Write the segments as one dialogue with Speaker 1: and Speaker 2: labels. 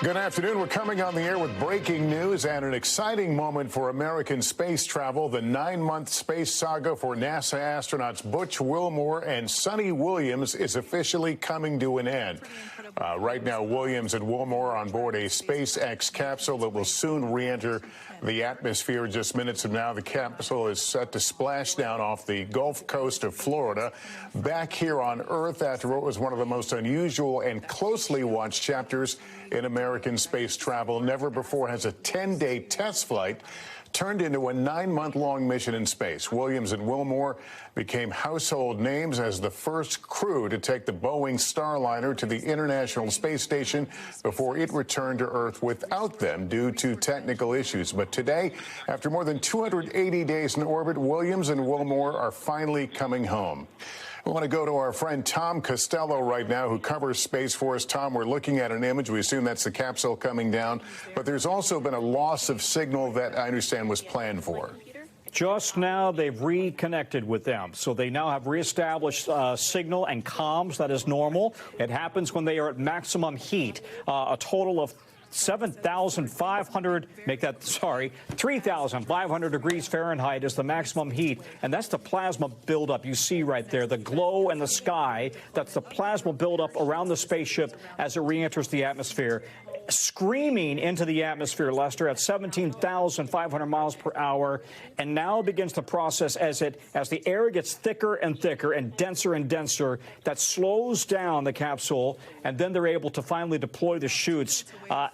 Speaker 1: Good afternoon. We're coming on the air with breaking news and an exciting moment for American space travel. The 9-month space saga for NASA astronauts Butch, Wilmore, and Suni Williams is officially coming to an end. Right now, Williams and Wilmore are on board a SpaceX capsule that will soon re-enter the atmosphere. Just minutes from now, the capsule is set to splash down off the Gulf Coast of Florida, back here on Earth after what was one of the most unusual and closely watched chapters in American space travel. Never before has a 10-day test flight turned into a 9-month-long mission in space. Williams and Wilmore became household names as the first crew to take the Boeing Starliner to the International Space Station before it returned to Earth without them due to technical issues. But today, after more than 280 days in orbit, Williams and Wilmore are finally coming home. We want to go to our friend Tom Costello right now, who covers space for us. Tom, we're looking at an image. We assume that's the capsule coming down. But there's also been a loss of signal that I understand was planned for.
Speaker 2: Just now, they've reconnected with them. So they now have reestablished signal and comms. That is normal. It happens when they are at maximum heat. A total of 3,500 degrees Fahrenheit is the maximum heat, and that's the plasma buildup you see right there, the glow in the sky. That's the plasma buildup around the spaceship as it re-enters the atmosphere, screaming into the atmosphere, Lester, at 17,500 miles per hour, and now begins the process as the air gets thicker and thicker and denser, that slows down the capsule, and then they're able to finally deploy the chutes.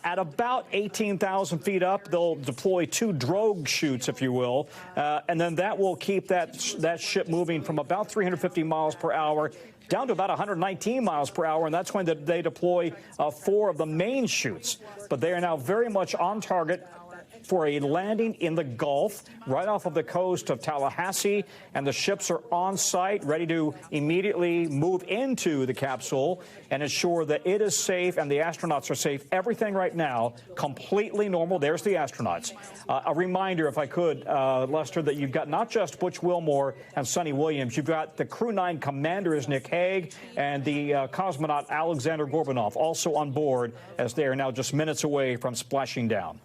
Speaker 2: At about 18,000 feet up, they'll deploy 2 drogue chutes, if you will, and then that will keep that ship moving from about 350 miles per hour down to about 119 miles per hour, and that's when they deploy 4 of the main chutes. But they are now very much on target for a landing in the Gulf, right off of the coast of Tallahassee, and the ships are on site, ready to immediately move into the capsule and ensure that it is safe and the astronauts are safe. Everything right now, completely normal. There's the astronauts. A reminder, if I could, Lester, that you've got not just Butch Wilmore and Suni Williams, you've got the Crew 9 commander is Nick Hague and the cosmonaut Aleksandr Gorbunov also on board as they are now just minutes away from splashing down.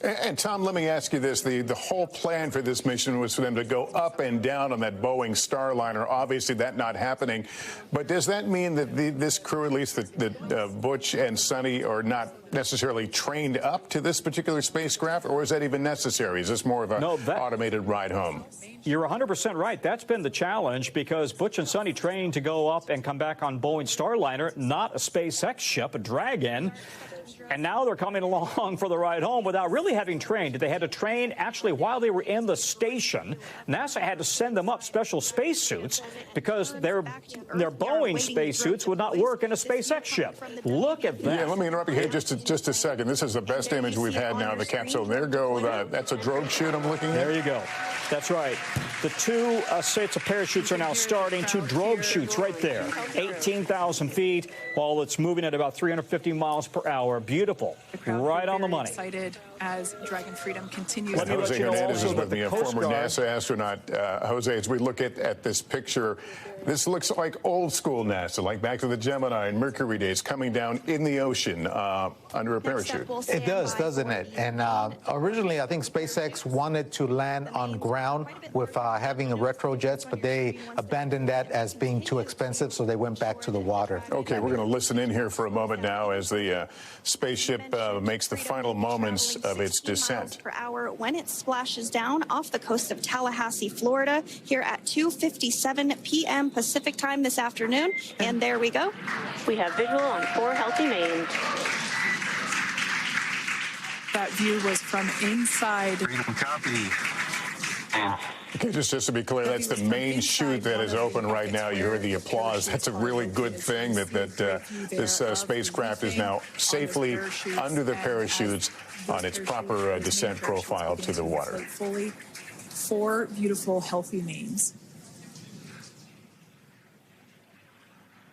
Speaker 1: And Tom, let me ask you this. The whole plan for this mission was for them to go up and down on that Boeing Starliner. Obviously, that not happening. But does that mean that this crew, at least that Butch and Suni, are not necessarily trained up to this particular spacecraft, or is that even necessary? Is this more of an automated ride home?
Speaker 2: You're 100% right. That's been the challenge because Butch and Suni trained to go up and come back on Boeing Starliner, not a SpaceX ship, a Dragon. And now they're coming along for the ride home without really having trained. They had to train actually while they were in the station. NASA had to send them up special spacesuits because their Boeing spacesuits would not work in a SpaceX ship. Look at that.
Speaker 1: Yeah, let me interrupt you here just a second. This is the best image we've had now of the capsule. There go. That's a drogue chute I'm looking at.
Speaker 2: There you go. That's right. The 2 sets of parachutes are now starting. 2 drogue chutes right there. 18,000 feet while it's moving at about 350 miles per hour. Beautiful. Right on the money.
Speaker 3: Excited as Dragon Freedom continues.
Speaker 1: Let me let you know also that the former NASA astronaut, Jose, as we look at this picture, this looks like old school NASA, like back to the Gemini and Mercury days, coming down in the ocean under a parachute.
Speaker 4: It does, doesn't it? And originally, I think SpaceX wanted to land on ground with having retrojets, but they abandoned that as being too expensive, so they went back to the water.
Speaker 1: Okay, we're going to listen in here for a moment now as the spaceship makes the final moments of its descent.
Speaker 5: Per hour when it splashes down off the coast of Tallahassee, Florida, here at 2:57 p.m. Pacific time this afternoon. And there we go.
Speaker 6: We have visual on 4 healthy mains.
Speaker 3: That view was from inside.
Speaker 1: Copy. Okay, just to be clear, that's the main chute that is open right now. You heard the applause. That's a really good thing that this spacecraft is now safely under the parachutes on its proper descent profile to the water.
Speaker 3: 4 beautiful, healthy mains.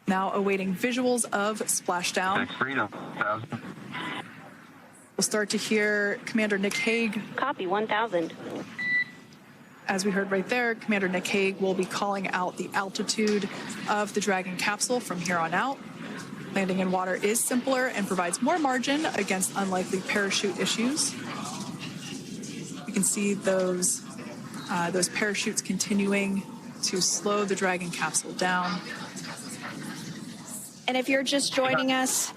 Speaker 3: Now awaiting visuals of Splashdown. We'll start to hear Commander Nick Hague.
Speaker 6: Copy, 1,000.
Speaker 3: As we heard right there, Commander Nick Hague will be calling out the altitude of the Dragon capsule from here on out. Landing in water is simpler and provides more margin against unlikely parachute issues. You can see those parachutes continuing to slow the Dragon capsule down.
Speaker 5: And if you're just joining us,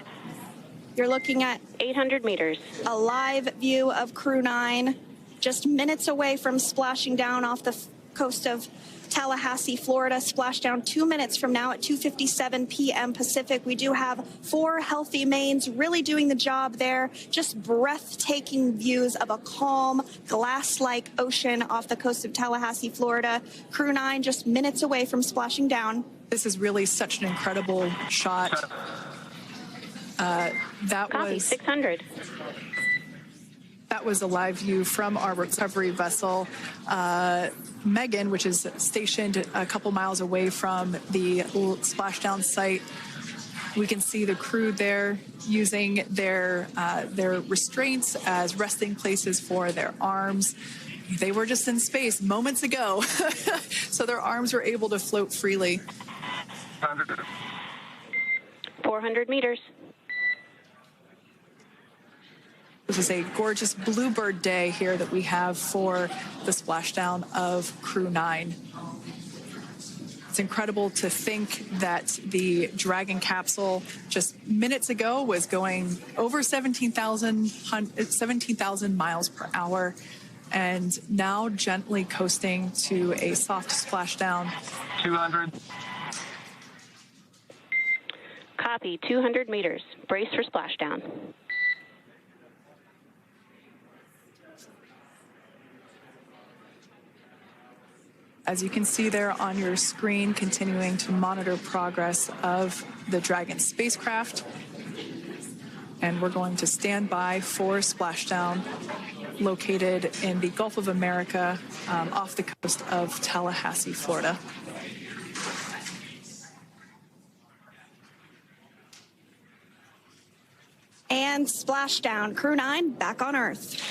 Speaker 5: you're looking at
Speaker 6: 800 meters.
Speaker 5: a live view of Crew 9, just minutes away from splashing down off the coast of Tallahassee, Florida. Splashdown 2 minutes from now at 2:57 p.m. Pacific. We do have 4 healthy mains really doing the job there. Just breathtaking views of a calm, glass-like ocean off the coast of Tallahassee, Florida. Crew 9 just minutes away from splashing down.
Speaker 3: This is really such an incredible shot. That
Speaker 6: Copy,
Speaker 3: was
Speaker 6: 600.
Speaker 3: That was a live view from our recovery vessel, Megan, which is stationed a couple miles away from the splashdown site. We can see the crew there using their restraints as resting places for their arms. They were just in space moments ago, so their arms were able to float freely.
Speaker 6: 400 meters.
Speaker 3: This is a gorgeous bluebird day here that we have for the splashdown of Crew 9. It's incredible to think that the Dragon capsule just minutes ago was going over 17,000 miles per hour, and now gently coasting to a soft splashdown.
Speaker 7: 200.
Speaker 6: Copy, 200 meters. Brace for splashdown.
Speaker 3: As you can see there on your screen, continuing to monitor progress of the Dragon spacecraft. And we're going to stand by for splashdown, located in the Gulf of America, off the coast of Tallahassee, Florida.
Speaker 5: And splashdown. Crew 9 back on Earth.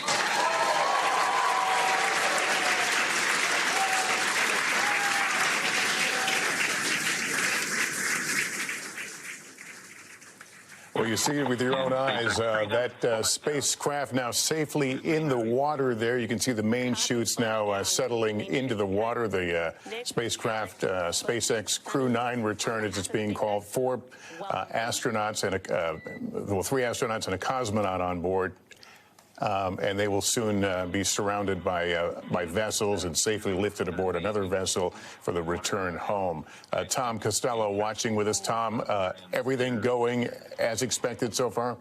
Speaker 1: Well, you see it with your own eyes. That spacecraft now safely in the water there. You can see the main chutes now settling into the water. The spacecraft, SpaceX Crew 9 return, as it's being called. 4 astronauts and 3 astronauts and a cosmonaut on board. And they will soon be surrounded by vessels and safely lifted aboard another vessel for the return home. Tom Costello watching with us. Tom, everything going as expected so far?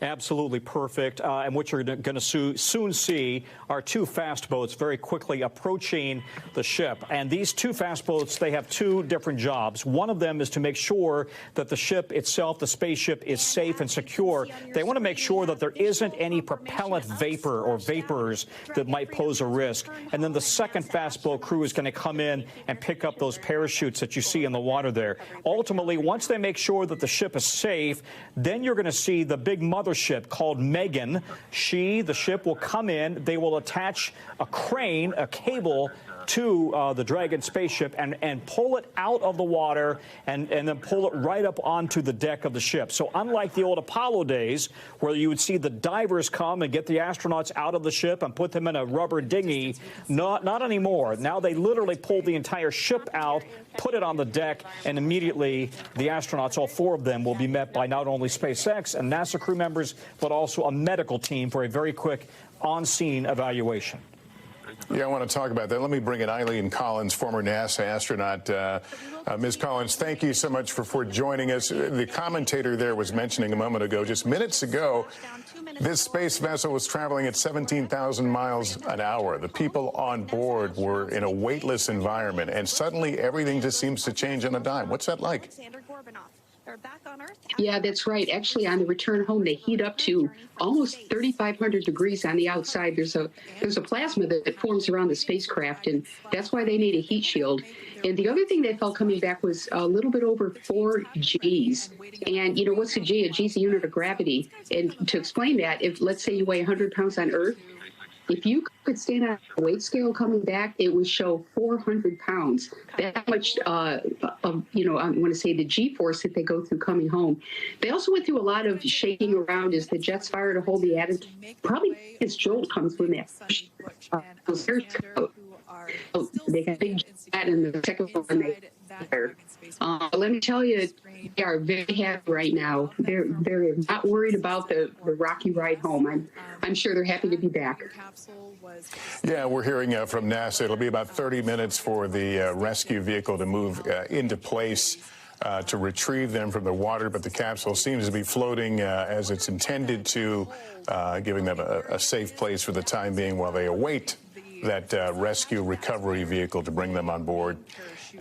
Speaker 2: Absolutely perfect. And what you're going to soon see are 2 fast boats very quickly approaching the ship. And these 2 fast boats, they have 2 different jobs. One of them is to make sure that the ship itself, the spaceship, is safe and secure. They want to make sure that there isn't any propellant vapor or vapors that might pose a risk. And then the second fast boat crew is going to come in and pick up those parachutes that you see in the water there. Ultimately, once they make sure that the ship is safe, then you're going to see the big mothership called Megan. The ship will come in. They will attach a crane, a cable to the Dragon spaceship and pull it out of the water and then pull it right up onto the deck of the ship. So unlike the old Apollo days where you would see the divers come and get the astronauts out of the ship and put them in a rubber dinghy, not anymore. Now they literally pull the entire ship out, put it on the deck, and immediately the astronauts, all 4 of them, will be met by not only SpaceX and NASA crew members, but also a medical team for a very quick on-scene evaluation.
Speaker 1: Yeah, I want to talk about that. Let me bring in Eileen Collins, former NASA astronaut. Ms. Collins, thank you so much for joining us. The commentator there was mentioning a moment ago, just minutes ago, this space vessel was traveling at 17,000 miles an hour. The people on board were in a weightless environment, and suddenly everything just seems to change on a dime. What's that like?
Speaker 5: Aleksandr Gorbunov. They're back on Earth.
Speaker 8: Yeah, that's right. Actually, on the return home, they heat up to almost 3,500 degrees on the outside. There's a plasma that forms around the spacecraft, and that's why they need a heat shield. And the other thing they felt coming back was a little bit over 4 Gs. And, you know, what's a G? A G is a unit of gravity. And to explain that, if, let's say, you weigh 100 pounds on Earth, if you could stand on a weight scale coming back, it would show 400 pounds. That much, I want to say the G-force that they go through coming home. They also went through a lot of shaking around as the jets fire to hold the attitude. Probably his jolt comes when that. They got a big jet in the second one they fired. Let me tell you, they are very happy right now. They're not worried about the rocky ride home. I'm sure they're happy to be back.
Speaker 1: Yeah, we're hearing from NASA. It'll be about 30 minutes for the rescue vehicle to move into place to retrieve them from the water, but the capsule seems to be floating as it's intended to, giving them a safe place for the time being while they await that rescue recovery vehicle to bring them on board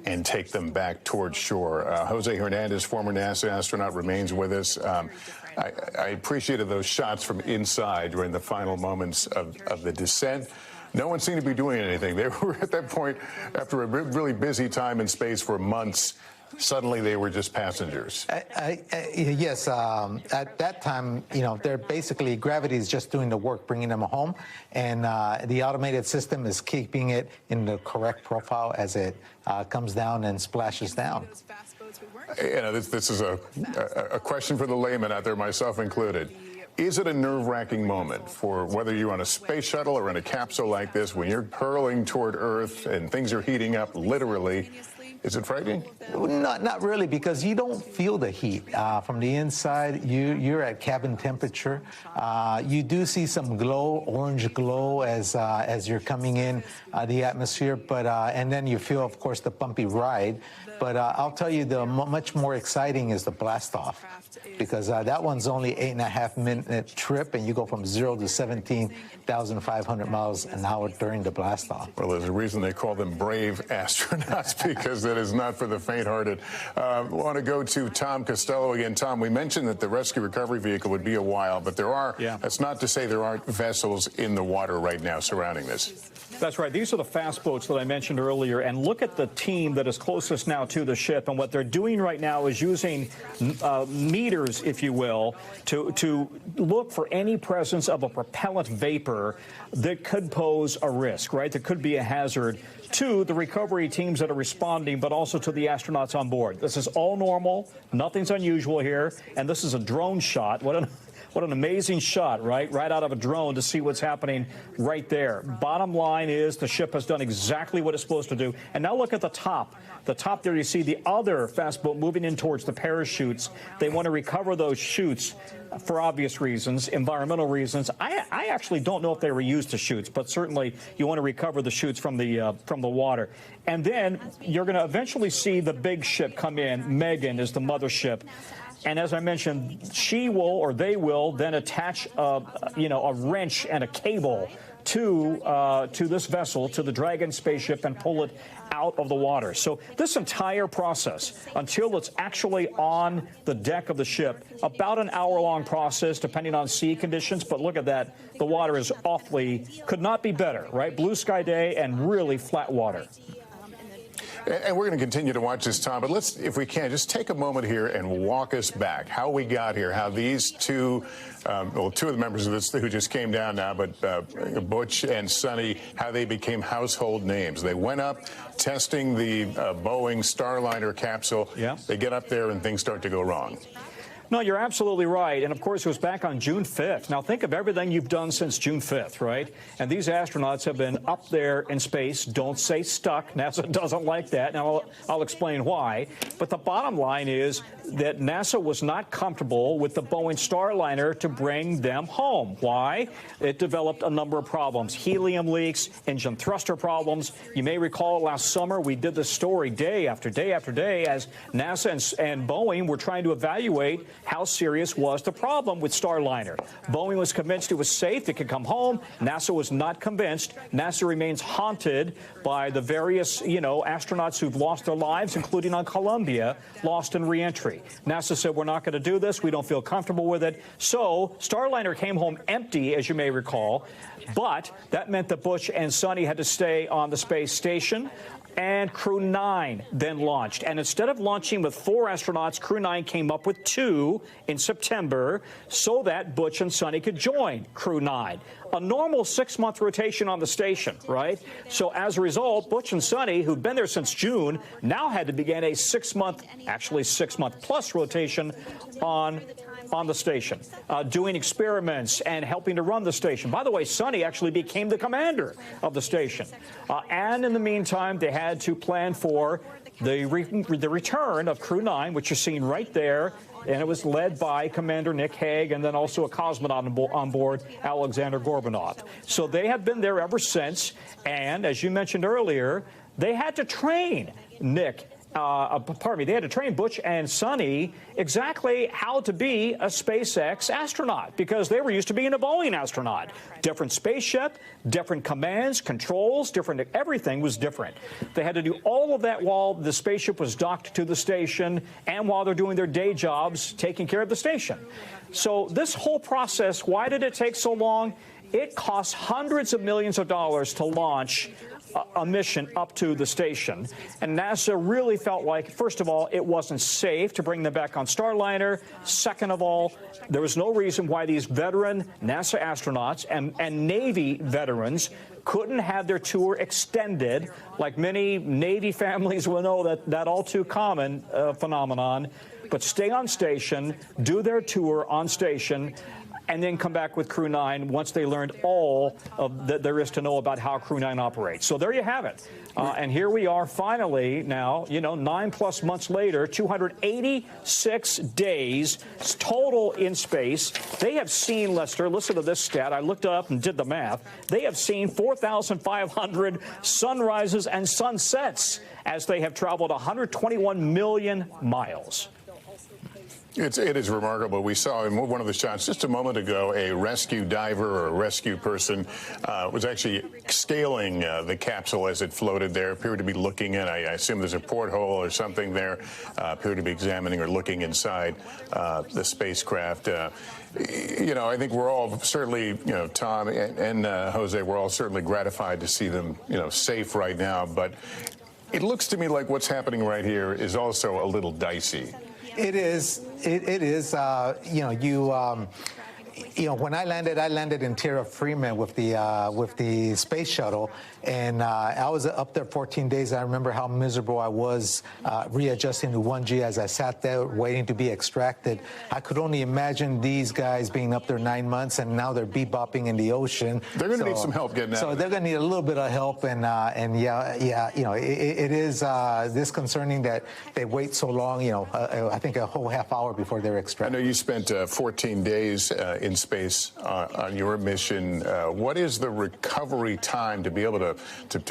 Speaker 1: and take them back towards shore. Jose Hernandez, former NASA astronaut, remains with us. I appreciated those shots from inside during the final moments of the descent. No one seemed to be doing anything. They were at that point, after a really busy time in space for months, suddenly they were just passengers.
Speaker 4: Yes, at that time, they're basically, gravity is just doing the work, bringing them home, and the automated system is keeping it in the correct profile as it comes down and splashes down.
Speaker 1: This is a question for the layman out there, myself included. Is it a nerve-wracking moment for whether you're on a space shuttle or in a capsule like this, when you're hurling toward Earth and things are heating up, literally? Is it frightening?
Speaker 4: Not really, because you don't feel the heat. From the inside, you're at cabin temperature. You do see some glow, orange glow, as you're coming in the atmosphere, but and then you feel, of course, the bumpy ride. But I'll tell you, the much more exciting is the blast off, because that one's only 8.5-minute trip, and you go from 0 to 17,500 miles an hour during the blast off.
Speaker 1: Well, there's a reason they call them brave astronauts, because that is not for the faint-hearted. I want to go to Tom Costello again. Tom, we mentioned that the rescue recovery vehicle would be a while, but there are, that's not to say there aren't vessels in the water right now surrounding this.
Speaker 2: That's right. These are the fast boats that I mentioned earlier. And look at the team that is closest now to the ship. And what they're doing right now is using meters, if you will, to look for any presence of a propellant vapor that could pose a risk, right? That could be a hazard to the recovery teams that are responding, but also to the astronauts on board. This is all normal. Nothing's unusual here. And this is a drone shot. What an amazing shot, right? Right out of a drone to see what's happening right there. Bottom line is the ship has done exactly what it's supposed to do. And now look at the top. The top there, you see the other fast boat moving in towards the parachutes. They want to recover those chutes for obvious reasons, environmental reasons. I actually don't know if they were used to chutes, but certainly you want to recover the chutes from the water. And then you're going to eventually see the big ship come in. Megan is the mothership. And as I mentioned, she will, or they will, then attach a wrench and a cable to this vessel, to the Dragon spaceship, and pull it out of the water. So this entire process, until it's actually on the deck of the ship, about an hour-long process, depending on sea conditions. But look at that. The water is could not be better, right? Blue sky day and really flat water.
Speaker 1: And we're going to continue to watch this, Tom, but let's, if we can, just take a moment here and walk us back, how we got here, how these two of the members of this who just came down now, but Butch and Suni, how they became household names. They went up testing the Boeing Starliner capsule. Yeah. They get up there and things start to go wrong.
Speaker 2: No, you're absolutely right. And, of course, it was back on June 5th. Now, think of everything you've done since June 5th, right? And these astronauts have been up there in space. Don't say stuck. NASA doesn't like that. Now, I'll explain why. But the bottom line is that NASA was not comfortable with the Boeing Starliner to bring them home. Why? It developed a number of problems. Helium leaks, engine thruster problems. You may recall last summer we did this story day after day after day as NASA and Boeing were trying to evaluate how serious was the problem with Starliner. Boeing was convinced it was safe, it could come home. NASA was not convinced. NASA remains haunted by the various, astronauts who've lost their lives, including on Columbia, lost in reentry. NASA said, we're not going to do this. We don't feel comfortable with it. So Starliner came home empty, as you may recall. But that meant that Butch and Suni had to stay on the space station. and Crew 9 then launched. And instead of launching with 4 astronauts, Crew 9 came up with 2 in September so that Butch and Suni could join Crew 9. A normal 6-month rotation on the station, right? So as a result, Butch and Suni, who've been there since June, now had to begin a 6-month, actually 6-month plus rotation on the station, doing experiments and helping to run the station. By the way, Suni actually became the commander of the station. And in the meantime, they had to plan for the return of Crew 9, which you're seeing right there. And it was led by Commander Nick Hague and then also a cosmonaut on board, Aleksandr Gorbunov. So they have been there ever since. And as you mentioned earlier, they had to train they had to train Butch and Suni exactly how to be a SpaceX astronaut because they were used to being a Boeing astronaut. Different spaceship, different commands, controls, different, everything was different. They had to do all of that while the spaceship was docked to the station and while they're doing their day jobs, taking care of the station. So this whole process, why did it take so long? It costs hundreds of millions of dollars to launch a mission up to the station. And NASA really felt like, first of all, it wasn't safe to bring them back on Starliner. Second of all, there was no reason why these veteran NASA astronauts and Navy veterans couldn't have their tour extended, like many Navy families will know that all too common phenomenon, but stay on station, do their tour on station, and then come back with Crew 9 once they learned all of that there is to know about how Crew 9 operates. So there you have it. And here we are finally now, 9+ months later, 286 days total in space. They have seen, Lester, listen to this stat. I looked up and did the math. They have seen 4,500 sunrises and sunsets as they have traveled 121 million miles.
Speaker 1: It is remarkable. We saw in one of the shots just a moment ago a rescue diver or a rescue person was actually scaling the capsule as it floated there, appeared to be looking in. I assume there's a porthole or something there, appeared to be examining or looking inside the spacecraft. I think we're all certainly, Tom and Jose, we're all certainly gratified to see them, safe right now. But it looks to me like what's happening right here is also a little dicey.
Speaker 4: It is. It is. When I landed in Tierra Freeman with the space shuttle, and I was up there 14 days. I remember how miserable I was readjusting to 1G as I sat there waiting to be extracted. I could only imagine these guys being up there 9 months, and now they're bebopping in the ocean.
Speaker 1: They're going to need some help getting out.
Speaker 4: So they're going to need a little bit of help, and it is disconcerting that they wait so long. I think a whole half hour before they're extracted.
Speaker 1: I know you spent 14 days in space on your mission. What is the recovery time to be able to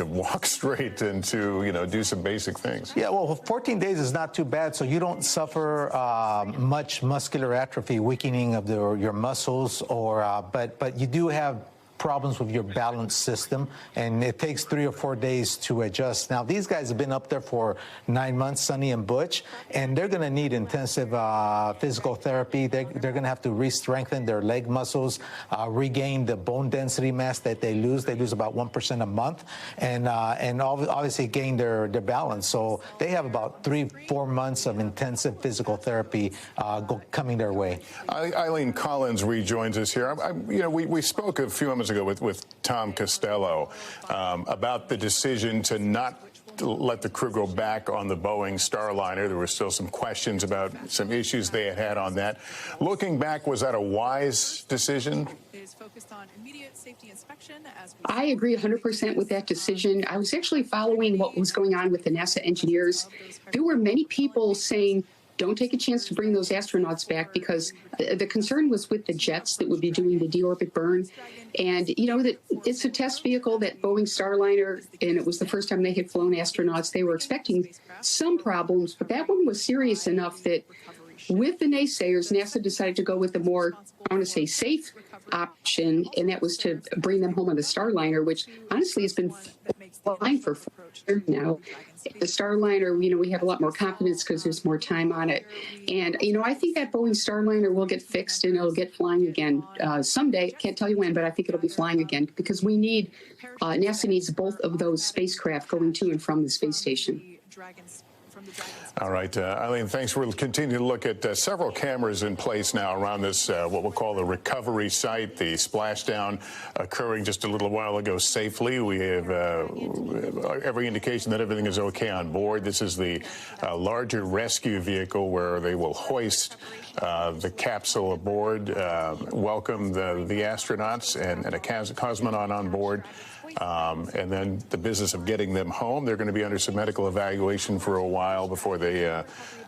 Speaker 1: walk straight and to do some basic things?
Speaker 4: Yeah, well, 14 days is not too bad, so you don't suffer much muscular atrophy, weakening of your muscles, but you do have problems with your balance system, and it takes 3 or 4 days to adjust. Now, these guys have been up there for 9 months, Suni and Butch, and they're going to need intensive physical therapy. They're going to have to re-strengthen their leg muscles, regain the bone density mass that they lose. They lose about 1% a month, and obviously gain their balance. So they have about 3-4 months of intensive physical therapy coming their way.
Speaker 1: Eileen Collins rejoins us here. We spoke a few moments ago with Tom Costello about the decision to not let the crew go back on the Boeing Starliner. There were still some questions about some issues they had on that. Looking back, was that a wise decision?
Speaker 8: I agree 100% with that decision. I was actually following what was going on with the NASA engineers. There were many people saying, don't take a chance to bring those astronauts back, because the concern was with the jets that would be doing the deorbit burn. And, that it's a test vehicle, that Boeing Starliner, and it was the first time they had flown astronauts. They were expecting some problems, but that one was serious enough that with the naysayers, NASA decided to go with the more, I want to say, safe option, and that was to bring them home on the Starliner, which honestly has been flying for 4 years now. The Starliner, we have a lot more confidence because there's more time on it. And, I think that Boeing Starliner will get fixed and it'll get flying again someday. Can't tell you when, but I think it'll be flying again because NASA needs both of those spacecraft going to and from the space station.
Speaker 1: All right, Eileen, thanks. We'll continue to look at several cameras in place now around this, what we'll call the recovery site, the splashdown occurring just a little while ago safely. We have every indication that everything is okay on board. This is the larger rescue vehicle where they will hoist the capsule aboard, welcome the astronauts and a cosmonaut on board. And then the business of getting them home. They're going to be under some medical evaluation for a while before they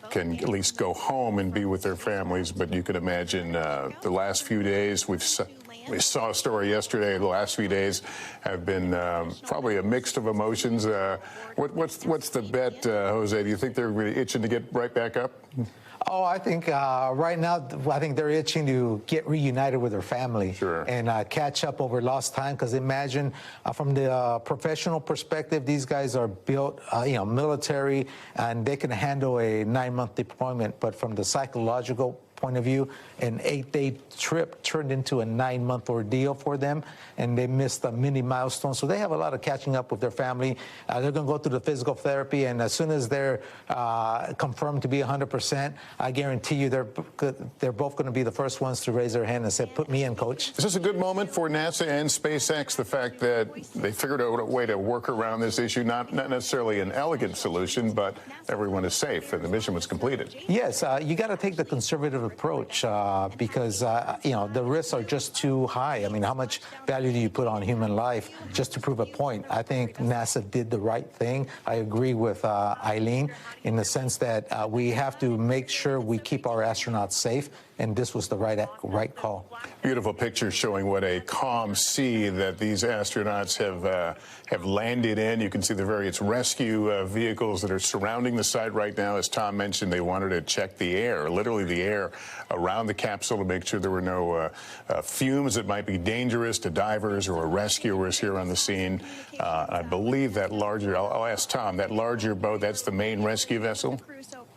Speaker 1: can at least go home and be with their families. But you can imagine the last few days, we saw a story yesterday. The last few days have been probably a mix of emotions. What's the bet, Jose? Do you think they're really itching to get right back up?
Speaker 4: Oh, I think right now, I think they're itching to get reunited with their family and catch up over lost time. Because imagine, from the professional perspective, these guys are built, military, and they can handle a 9-month deployment. But from the psychological point of view, an 8-day trip turned into a 9-month ordeal for them, and they missed a mini milestone. So they have a lot of catching up with their family. They're going to go through the physical therapy, and as soon as they're confirmed to be 100%, I guarantee you they're both going to be the first ones to raise their hand and say, "Put me in, coach."
Speaker 1: Is this a good moment for NASA and SpaceX, the fact that they figured out a way to work around this issue, not necessarily an elegant solution, but everyone is safe and the mission was completed?
Speaker 4: Yes, you got to take the conservative approach because the risks are just too high. I mean, how much value do you put on human life just to prove a point? I think NASA did the right thing. I agree with Eileen in the sense that we have to make sure we keep our astronauts safe, and this was the right call.
Speaker 1: Beautiful picture showing what a calm sea that these astronauts have landed in. You can see the various rescue vehicles that are surrounding the site right now. As Tom mentioned, they wanted to check the air, literally the air around the capsule, to make sure there were no fumes that might be dangerous to divers or rescuers here on the scene. I believe that larger, I'll ask Tom, that larger boat, that's the main rescue vessel?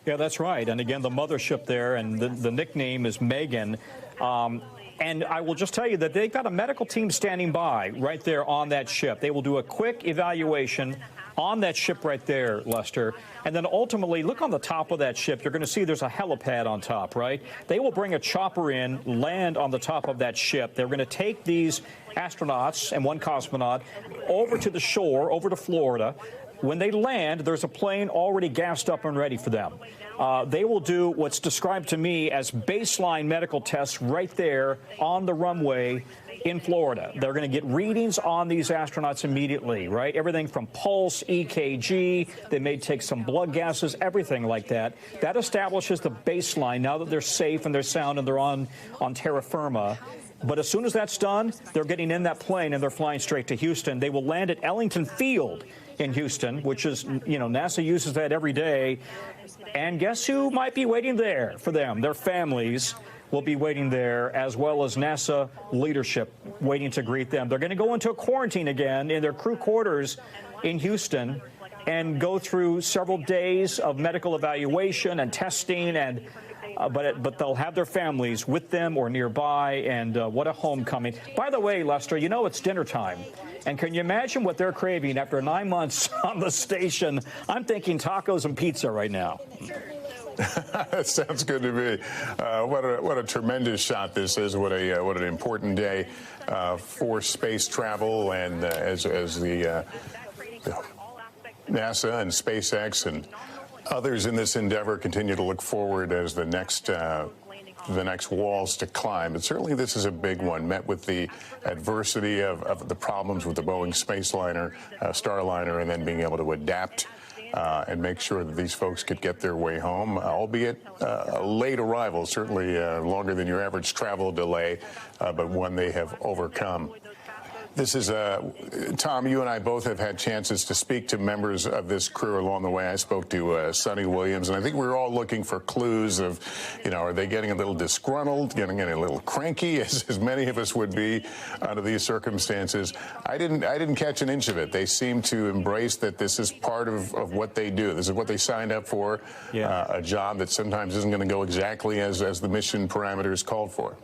Speaker 2: Yeah, that's right. And again, the mothership there, and the nickname is Megan. And I will just tell you that they've got a medical team standing by right there on that ship. They will do a quick evaluation on that ship right there, Lester. And then ultimately, look on the top of that ship. You're going to see there's a helipad on top, right? They will bring a chopper in, land on the top of that ship. They're going to take these astronauts and one cosmonaut over to the shore, over to Florida. When they land, there's a plane already gassed up and ready for them. They will do what's described to me as baseline medical tests right there on the runway in Florida. They're going to get readings on these astronauts immediately, right? Everything from pulse, EKG, they may take some blood gases, everything like that. That establishes the baseline now that they're safe and they're sound and they're on terra firma. But as soon as that's done, they're getting in that plane and they're flying straight to Houston. They will land at Ellington Field in Houston, which is, NASA uses that every day. And guess who might be waiting there for them? Their families will be waiting there, as well as NASA leadership waiting to greet them. They're going to go into a quarantine again in their crew quarters in Houston and go through several days of medical evaluation and testing, and but they'll have their families with them or nearby, and what a homecoming. By the way, Lester, it's dinner time. And can you imagine what they're craving after 9 months on the station? I'm thinking tacos and pizza right now.
Speaker 1: That sounds good to me. What a tremendous shot this is. What an important day for space travel, and as the NASA and SpaceX and others in this endeavor continue to look forward as the next walls to climb. But certainly this is a big one, met with the adversity of the problems with the Boeing Starliner, and then being able to adapt and make sure that these folks could get their way home, albeit a late arrival, certainly longer than your average travel delay, but one they have overcome. This is, Tom, you and I both have had chances to speak to members of this crew along the way. I spoke to Suni Williams, and I think we were all looking for clues of, are they getting a little disgruntled, getting a little cranky, as many of us would be under these circumstances. I didn't catch an inch of it. They seem to embrace that this is part of what they do. This is what they signed up for, a job that sometimes isn't going to go exactly as the mission parameters called for.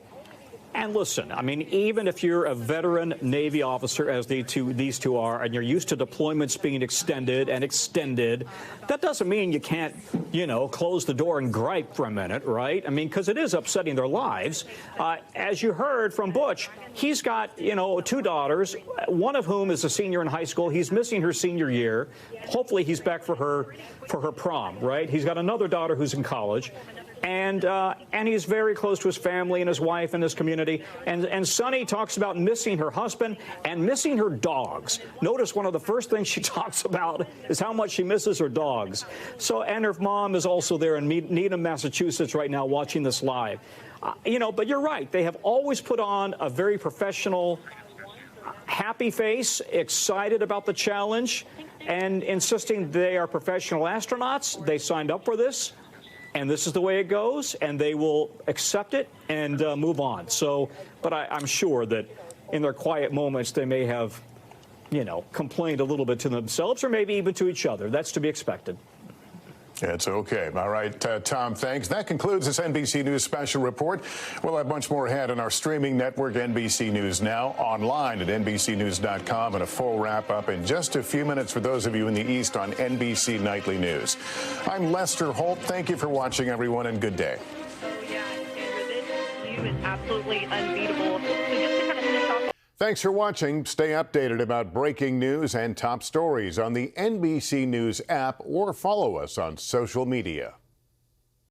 Speaker 2: And listen, I mean, even if you're a veteran Navy officer, as these two are, and you're used to deployments being extended, that doesn't mean you can't, close the door and gripe for a minute, right? I mean, because it is upsetting their lives. As you heard from Butch, he's got, 2 daughters, one of whom is a senior in high school. He's missing her senior year. Hopefully he's back for her prom, right? He's got another daughter who's in college. And he's very close to his family and his wife and his community. And Suni talks about missing her husband and missing her dogs. Notice one of the first things she talks about is how much she misses her dogs. So, and her mom is also there in Needham, Massachusetts right now watching this live. But you're right. They have always put on a very professional, happy face, excited about the challenge, and insisting they are professional astronauts. They signed up for this. And this is the way it goes, and they will accept it and move on. So, but I'm sure that in their quiet moments, they may have, complained a little bit to themselves or maybe even to each other. That's to be expected.
Speaker 1: It's okay. All right, Tom, thanks. That concludes this NBC News special report. We'll have much more ahead on our streaming network, NBC News Now, online at NBCnews.com, and a full wrap-up in just a few minutes for those of you in the East on NBC Nightly News. I'm Lester Holt. Thank you for watching, everyone, and good day.
Speaker 6: Yeah, this view is absolutely unbeatable. So just to kind of finish off.
Speaker 1: Thanks for watching. Stay updated about breaking news and top stories on the NBC News app or follow us on social media.